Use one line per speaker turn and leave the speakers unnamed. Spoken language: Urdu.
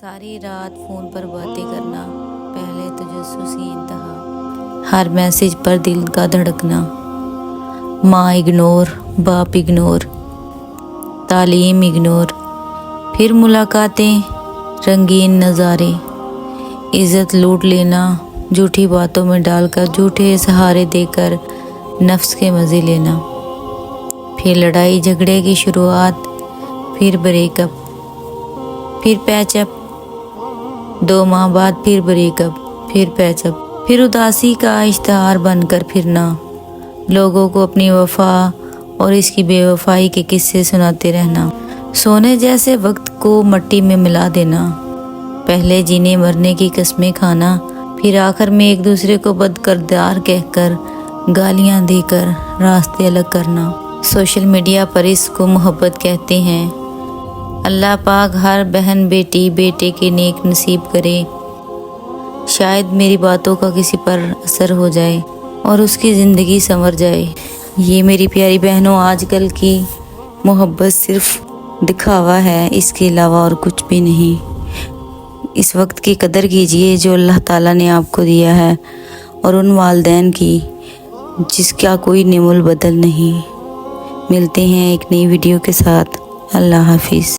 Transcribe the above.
ساری رات فون پر باتیں کرنا، پہلے تجسسی انتہا، ہر میسج پر دل کا دھڑکنا، ماں اگنور، باپ اگنور، تعلیم اگنور، پھر ملاقاتیں، رنگین نظارے، عزت لوٹ لینا، جھوٹی باتوں میں ڈال کر جھوٹے سہارے دے کر نفس کے مزے لینا، پھر لڑائی جھگڑے کی شروعات، پھر بریک اپ، پھر پیچ اپ، 2 ماہ بعد پھر بریک اپ، پھر پیچ اپ، پھر اداسی کا اشتہار بن کر پھرنا، لوگوں کو اپنی وفا اور اس کی بے وفائی کے قصے سناتے رہنا، سونے جیسے وقت کو مٹی میں ملا دینا، پہلے جینے مرنے کی قسمیں کھانا، پھر آخر میں ایک دوسرے کو بد کردار کہہ کر گالیاں دے کر راستے الگ کرنا۔ سوشل میڈیا پر اس کو محبت کہتے ہیں۔ اللہ پاک ہر بہن بیٹی بیٹے کے نیک نصیب کرے، شاید میری باتوں کا کسی پر اثر ہو جائے اور اس کی زندگی سنور جائے۔ یہ میری پیاری بہنوں، آج کل کی محبت صرف دکھاوا ہے، اس کے علاوہ اور کچھ بھی نہیں۔ اس وقت کی قدر کیجئے جو اللہ تعالیٰ نے آپ کو دیا ہے، اور ان والدین کی جس کا کوئی نعم البدل نہیں۔ ملتے ہیں ایک نئی ویڈیو کے ساتھ۔ اللہ حافظ۔